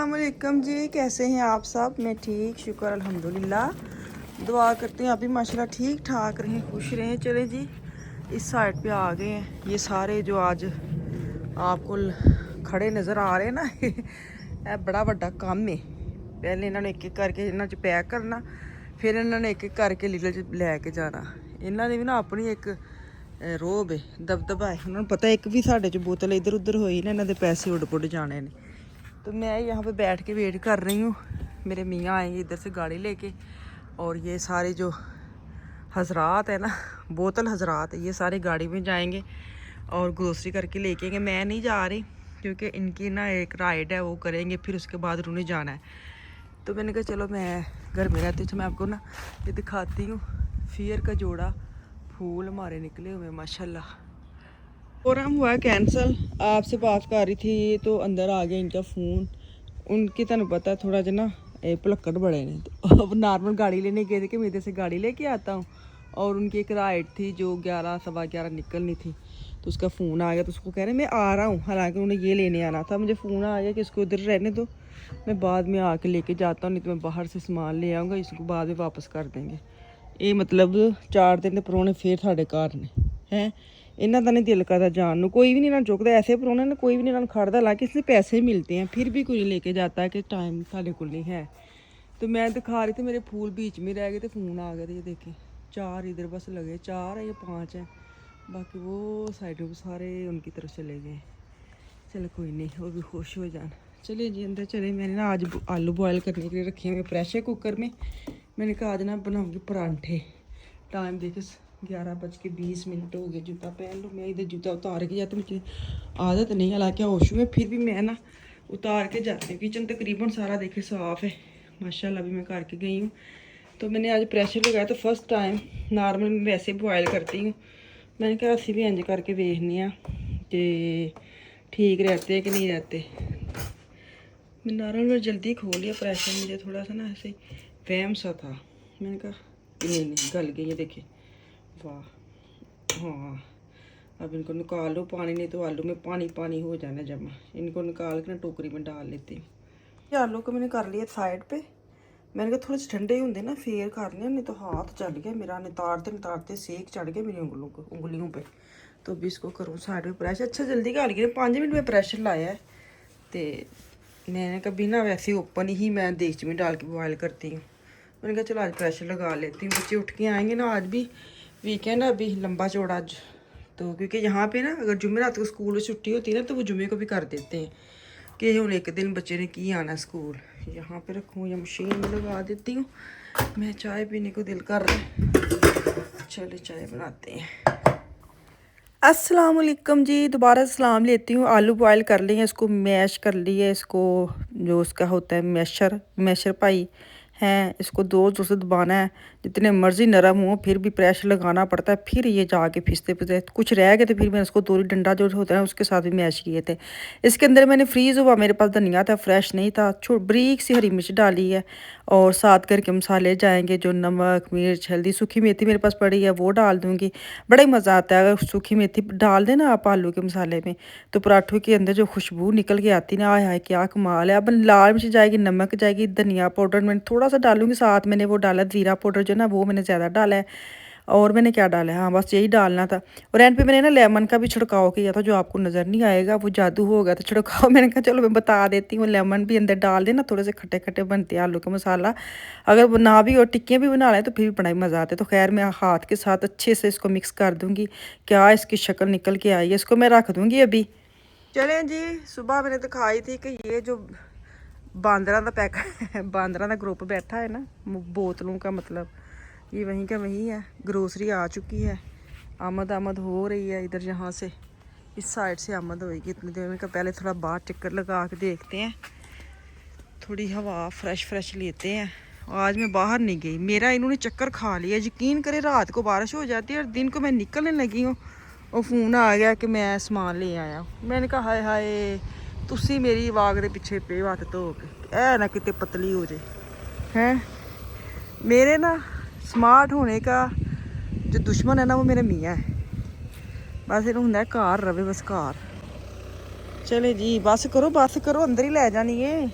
अस्सलाम वालेकुम जी, कैसे हैं आप सब? मैं ठीक, शुक्र अल्हम्दुलिल्लाह। दुआ करते हैं आप भी माशाल्लाह ठीक ठाक रहें, खुश रहें। चले जी, इस साइड पे आ गए हैं। ये सारे जो आज आपको खड़े नज़र आ रहे हैं ना ये बड़ा बड़ा काम है। पहले इन्होंने एक एक करके इन्होंने पैक करना, फिर इन्होंने एक एक करके लीडर च लैके जाना। इन्होंने भी ना अपनी एक रोब है, दबदबा है। उन्होंने पता एक भी साढ़े च बोतल इधर उधर होई ना इन्होंने पैसे उड़ पुड़ जाने ने। तो मैं यहाँ पे बैठ के वेट कर रही हूँ। मेरे मियाँ आएंगे इधर से गाड़ी लेके, और ये सारे जो हजरात है ना, बोतल हजरात है, ये सारे गाड़ी में जाएंगे और ग्रोसरी करके लेके आएंगे। मैं नहीं जा रही क्योंकि इनकी ना एक राइड है, वो करेंगे, फिर उसके बाद उन्हें जाना है। तो मैंने कहा चलो मैं घर में रहती हूँ, तो मैं आपको ना ये दिखाती हूँ। फियर का जोड़ा फूल हमारे निकले हुए माशाल्लाह। प्रोग्राम हुआ कैंसिल। आपसे बात कर रही थी तो अंदर आ गया इनका फ़ोन। उनकी तुम पता थोड़ा जना भुलक्कड़ बड़े ने, तो अब नॉर्मल गाड़ी लेने गए थे कि मैं इधर से गाड़ी लेके आता हूँ, और उनकी एक राइड थी जो 11 सवा 11 निकलनी थी। तो उसका फ़ोन आ गया, तो उसको कह रहे मैं आ रहा हूँ, हालांकि उन्हें ये लेने आना था। मुझे फ़ोन आ गया कि इसको उधर रहने दो, मैं बाद में आके लेके जाता हूँ, नहीं तो मैं बाहर से सामान ले आऊँगा, इसको बाद में वापस कर देंगे। ये मतलब 4 दिन परौने फिर साढ़े घर ने हैं। इन्हों का नहीं दिल करता जान को, कोई भी नहीं चुकता ऐसे परौने ने, कोई भी नहीं खड़ता। हालांकि इससे पैसे मिलते हैं, फिर भी कोई लेके जाता है कि टाइम साढ़े को नहीं है। तो मैं दिखा रही थी, मेरे फूल बीच में रह गए, तो फ़ोन आ गया। तो ये देखें 4 इधर बस लगे, 4 है या 5 है, बाकी वो साइड में सारे उनकी तरफ चले गए। चलो कोई नहीं, वो भी खुश हो जान। चलिए जी अंदर चले। मैंने ना आज आलू बॉयल करने के लिए रखे हुए प्रेशर कुकर में। मैंने कहा आज ना बनाऊँगी परांठे। टाइम देखे 11:20 हो गए। जूता पहन लो। मैं इधर जूता उतार के जाती, मुझे आदत नहीं, हालांकि होश में, फिर भी मैं ना उतार के जाती हूँ। किचन तकरीबन सारा देखे साफ़ है माशाल्लाह, भी मैं करके गई हूँ। तो मैंने आज प्रेशर लगाया, तो फर्स्ट टाइम नॉर्मल मैं वैसे बॉयल करती हूँ। मैंने कहा असी भी इंज करके देखने कि ठीक रहते हैं कि नहीं रहते। मैं नॉर्मल में जल्दी खोल लिया प्रेशर, मुझे थोड़ा सा ना ऐसे वहम सा था। मैंने कहा नहीं गल गई है, देखे वाह। हाँ अब इनको निकाल लो पानी, नहीं तो आलू में पानी पानी हो जाना जमा। इनको निकाल के ना टोकरी में डाल लेती हूँ। ये आलू को मैंने कर लिया साइड पे। मैंने कहा थोड़े से ठंडे होंगे ना फिर करने, नहीं तो हाथ जल गया मेरा, नितारते सेक चढ़ गया मेरी उंगलियों पे। तो अभी इसको करूँ साइड पे प्रेशर। अच्छा जल्दी कर गया, 5 मिनट में प्रेशर लाया है। तो मैंने कभी ना वैसे ओपन ही मैं देगची में डाल के बॉयल करती हूँ। मैंने कहा चलो आज प्रेशर लगा लेती हूँ। बच्चे उठ के आएंगे ना, आज भी वीकेंड है, अभी लंबा चौड़ा आज। तो क्योंकि यहाँ पे ना अगर जुम्मे रात को स्कूल में छुट्टी होती है ना, तो वो जुम्मे को भी कर देते हैं कि हम एक दिन बच्चे ने की आना स्कूल। यहाँ पे रखूँ या मशीन में लगा देती हूँ। मैं चाय पीने को दिल कर रहा है, चले चाय बनाते हैं। अस्सलाम वालेकुम जी, दोबारा सलाम लेती हूँ। आलू बॉयल कर लिए, इसको मैश कर लिए, इसको जो उसका होता है मैशर पाई हैं, इसको दो से दबाना है। जितने मर्ज़ी नरम हो फिर भी प्रेशर लगाना पड़ता है, फिर ये जाके पिसते पिसते कुछ रह गए, तो फिर मैंने उसको 2 डंडा जो होता है उसके साथ भी मैश किए थे। इसके अंदर मैंने फ्रीज़ हुआ, मेरे पास धनिया था, फ्रेश नहीं था, बारीक सी हरी मिर्च डाली है, और साथ करके मसाले जाएंगे जो नमक मिर्च हल्दी, सूखी मेथी मेरे पास पड़ी है वो डाल दूँगी। बड़ा ही मज़ा आता है अगर सूखी मेथी डाल दें ना आप आलू के मसाले में, तो पराठों के अंदर जो खुशबू निकल के आती ना, आय हाय क्या कमाल है। अब लाल मिर्च जाएगी, नमक जाएगी, धनिया पाउडर मैंने थोड़ा सा डालूंगी, साथ मैंने वो डाला ज़ीरा पाउडर जो ना, वो मैंने ज़्यादा डाला है। और मैंने क्या डाला है, हाँ बस यही डालना था। और एंड पे मैंने ना लेमन का भी छिड़काव किया था, जो आपको नज़र नहीं आएगा, वो जादू हो गया था छिड़काव। मैंने कहा चलो मैं बता देती हूँ, लेमन भी अंदर डाल देना, थोड़े से खट्टे खट्टे बनते हैं आलू का मसाला। अगर वो ना भी और टिक्कियाँ भी बना लें तो फिर भी बड़ा ही मज़ा आता है। तो खैर मैं हाथ के साथ अच्छे से इसको मिक्स कर दूँगी। क्या इसकी शक्ल निकल के आई है, इसको मैं रख दूँगी अभी। चलें जी, सुबह मैंने दिखाई थी कि ये जो बांदरा का पैक बांदरा का ग्रुप बैठा है ना, बोतलों का मतलब ये वहीं का वहीं है। ग्रोसरी आ चुकी है, आमद हो रही है इधर, यहाँ से इस साइड से आमद होएगी इतनी देर में। का पहले थोड़ा बाहर चक्कर लगा के देखते हैं, थोड़ी हवा फ्रेश लेते हैं। आज मैं बाहर नहीं गई, मेरा इन्होंने चक्कर खा लिया। यकीन करे रात को बारिश हो जाती है और दिन को मैं निकलने लगी हूँ और फ़ोन आ गया कि मैं सामान ले आया। मैंने कहा हाय हाय, तुसी मेरी वाग के पिछे पे हत्थ धो के ऐ ना कितने पतली हो जाए हैं। मेरे ना स्मार्ट होने का जो दुश्मन है ना, वो मेरे मियाँ है। बस इन्हों होंगे घर रवे, बस घर। चले जी बस करो अंदर ही लै जानी है।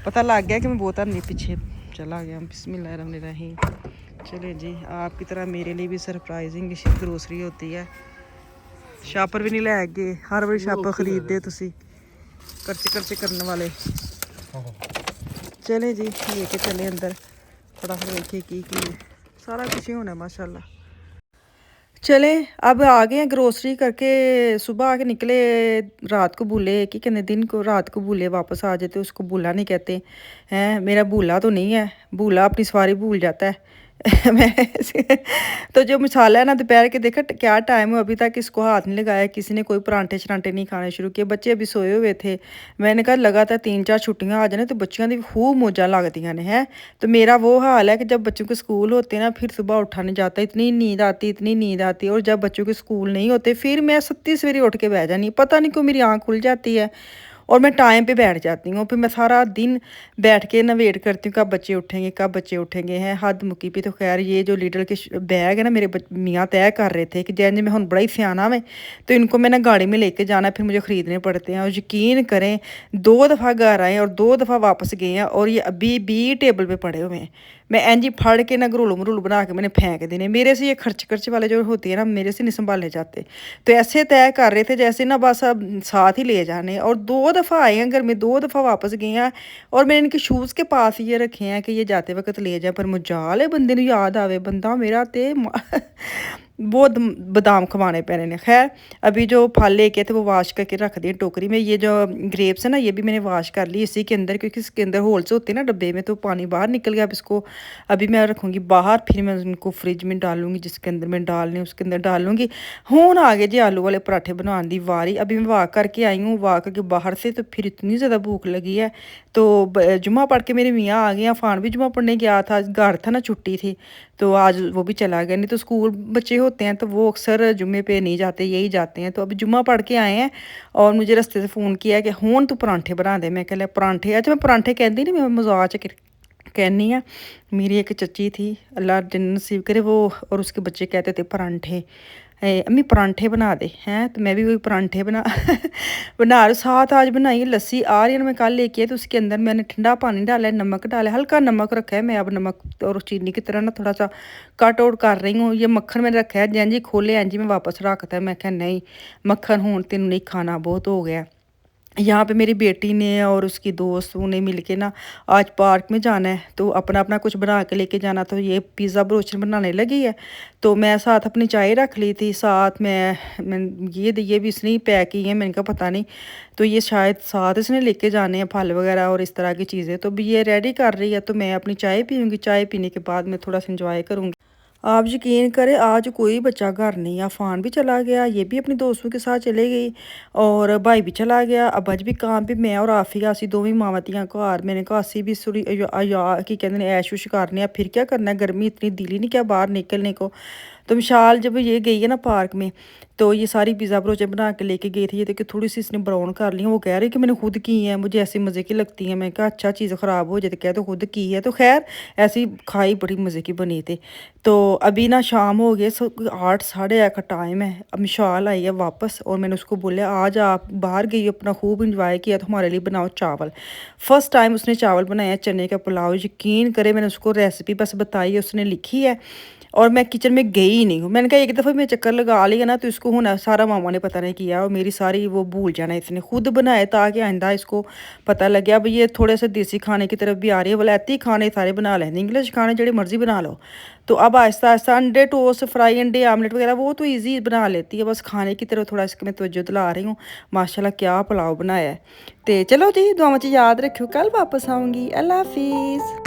पता लग गया कि मैं बहुत नहीं पीछे चला गया। बिस्मिल्लाहिर्रहमानिर्रहीम। चले जी, आपकी तरह मेरे लिए भी सरप्राइजिंग ग्रोसरी होती है। शापर भी नहीं लै गए, हर बारी शापर खरीदते तुसी खर्चे करने वाले। चले जी लेके चले अंदर, फटाफट देखिए की सारा कुछ ही होना है माशाल्लाह। चले अब आ गए हैं ग्रोसरी करके। सुबह आके निकले, रात को भूले कि कहने दिन को रात को भूले वापस आ जाते, उसको भूला नहीं कहते हैं। मेरा भूला तो नहीं है, भूला अपनी सवारी भूल जाता है। मैं तो जो मसाला है ना, दोपहर के देखा क्या टाइम है, अभी तक इसको हाथ नहीं लगाया किसी ने। कोई परांठे शरांठे नहीं खाने शुरू किए, बच्चे अभी सोए हुए थे। मैंने कहा लगातार 3-4 छुट्टियां आ जाने तो बच्चियों की खूब मौजा लगदियां ने हैं। तो मेरा वो हाल है कि जब बच्चों के स्कूल होते हैं ना, फिर सुबह उठा नहीं जाता, इतनी नींद आती इतनी नींद आती। और जब बच्चों के स्कूल नहीं होते फिर मैं सत्ती सवेरे उठ के बह जानी, पता नहीं क्यों मेरी आँख खुल जाती है और मैं टाइम पे बैठ जाती हूँ। फिर मैं सारा दिन बैठ के ना वेट करती हूँ कब बच्चे उठेंगे कब बच्चे उठेंगे हैं। हद मुक्की पे। तो खैर ये जो लीडर के बैग है ना, मेरे मियाँ तय कर रहे थे कि जैन मैं हूँ बड़ा ही सियाना में, तो इनको मैं ना गाड़ी में लेके जाना, फिर मुझे ख़रीदने पड़ते हैं। और यकीन करें 2 दफ़ा घर आए और 2 दफ़ा वापस गए हैं, और ये अभी भी टेबल पे पड़े हुए हैं। मैं इंज ही फड़ के ना घरूल मरूल बना के मैंने फेंक देने। मेरे से ये खर्च वाले जो होते हैं ना, मेरे से नहीं संभाले जाते। तो ऐसे तय कर रहे थे जैसे ना बस अब साथ ही ले जाने। और 2 दफ़ा आए हैं घर में, 2 दफ़ा वापस गए हैं। और मैंने इनके शूज़ के पास ये रखे हैं कि ये जाते वक्त ले जाए। पर मजाल है बंदे नूं याद आवे, बंदा मेरा ते बहुत बादाम खवाने पैने ने। खैर अभी जो फल लेके थे वो वाश करके रख दिए टोकरी में। ये जो ग्रेप्स है ना, ये भी मैंने वाश कर ली इसी के अंदर, क्योंकि इसके अंदर होल्स होते हैं ना डब्बे में, तो पानी बाहर निकल गया। अब इसको अभी मैं रखूँगी बाहर, फिर मैं उनको फ्रिज में डालूंगी, जिसके अंदर मैं डालनी उसके अंदर डालूंगी। हूँ आगे जी आलू वाले पराठे बनाने की वारी। अभी मैं वाक करके आई हूँ, वाक करके बाहर से, तो फिर इतनी ज़्यादा भूख लगी है। तो जुम्मा पढ़ के मेरे मियाँ आ गए। अफान भी जुम्मा पढ़ने गया था, घर था ना, छुट्टी थी, तो आज वो भी चला गया। नहीं तो स्कूल बच्चे होते हैं तो वो अक्सर जुम्मे पे नहीं जाते, यही जाते हैं। तो अभी जुम्मा पढ़ के आए हैं और मुझे रास्ते से फ़ोन किया कि हूँ तू परांठे बना दे। मैं कह लिया परांठे, अच्छा मैं परांठे कहती नहीं, मैं मजाक च कहनी है। मेरी एक चची थी, अल्लाह जिन्नत नसीब करे, वो और उसके बच्चे कहते थे परांठे, अम्मी परांठे बना दे हैं। तो मैं भी वही परांठे बना रही। साथ आज बनाई लस्सी आ रही है, मैं कल लेके आई, तो उसके अंदर मैंने ठंडा पानी डाला है, नमक डाला है, हल्का नमक रखा है। मैं अब नमक और चीनी की तरह ना थोड़ा सा कट आउट कर रही हूँ। ये मक्खन मैंने रखा है, जैन जी खोले हैं जी मैं वापस रखता है। मैं क्या नहीं मक्खन हूँ तेन नहीं खाना, बहुत हो गया। यहाँ पे मेरी बेटी ने और उसकी दोस्तों ने मिलके ना आज पार्क में जाना है, तो अपना अपना कुछ बना के लेके जाना। तो ये पिज़्ज़ा ब्रोचर बनाने लगी है, तो मैं साथ अपनी चाय रख ली थी। साथ मैं ये भी इसने ही पैक की है, मैंने कहा पता नहीं, तो ये शायद साथ इसने लेके जाने हैं फल वगैरह और इस तरह की चीज़ें। तो भी ये रेडी कर रही है, तो मैं अपनी चाय पीऊँगी, चाय पीने के बाद मैं थोड़ा सा इंजॉय करूँगी। आप यकीन करें आज कोई बच्चा घर नहीं, अफान भी चला गया, ये भी अपने दोस्तों के साथ चले गई, और भाई भी चला गया। अब अज भी काम पे मैं और आफिया असी दोवें मावां धीआं घर। मैंने कहा असी भी थोड़ी की कहते हैं ऐश उश करने, फिर क्या करना है, गर्मी इतनी दिल ही नहीं क्या बाहर निकलने को। तो विशाल जब ये गई है ना पार्क में, तो ये सारी पिज़्ज़ा ब्रोचे बना के लेके गई थी। ये देखिए थोड़ी सी इसने ब्राउन कर ली। वो कह रही कि मैंने खुद की है, मुझे ऐसी मज़े की लगती है। मैं कहा अच्छा चीज़ ख़राब हो जाए तो कह तो खुद की है। तो खैर ऐसी खाई बड़ी मज़े की बनी थी। तो अभी ना शाम हो गई, 8 साढ़े 8 का टाइम है। अब विशाल आई है वापस, और मैंने उसको बोला आज आप बाहर गई अपना खूब इंजॉय किया, तो हमारे लिए बनाओ चावल। फर्स्ट टाइम उसने चावल बनाया, चने का पुलाव। यकीन करे मैंने उसको रेसिपी बस बताई है, उसने लिखी है, और मैं किचन में गई ही नहीं हूँ। मैंने कहा एक दफ़ा मैं चक्कर लगा लिया ना, तो इसको होना सारा मामा ने पता नहीं किया, और मेरी सारी वो भूल जाना। इसने खुद बनाए ताकि आइंदा इसको पता लग गया। अब ये थोड़े से देसी खाने की तरफ भी आ रही है। वलैती खाने सारे बना लेंगे, इंग्लिश खाने जो मर्जी बना लो। तो अब आहिस्ता आहिस्ता अंडे टोस्ट फ्राई, अंडे आमलेट वगैरह वो तो ईजी बना लेती है, बस खाने की तरफ थोड़ा इसके मैं तवज्जो दिला रही हूँ। माशाल्लाह क्या पुलाव बनाया है। तो चलो जी दुआओं च याद रखियो, कल वापस आऊँगी। अल्लाह हाफिज़।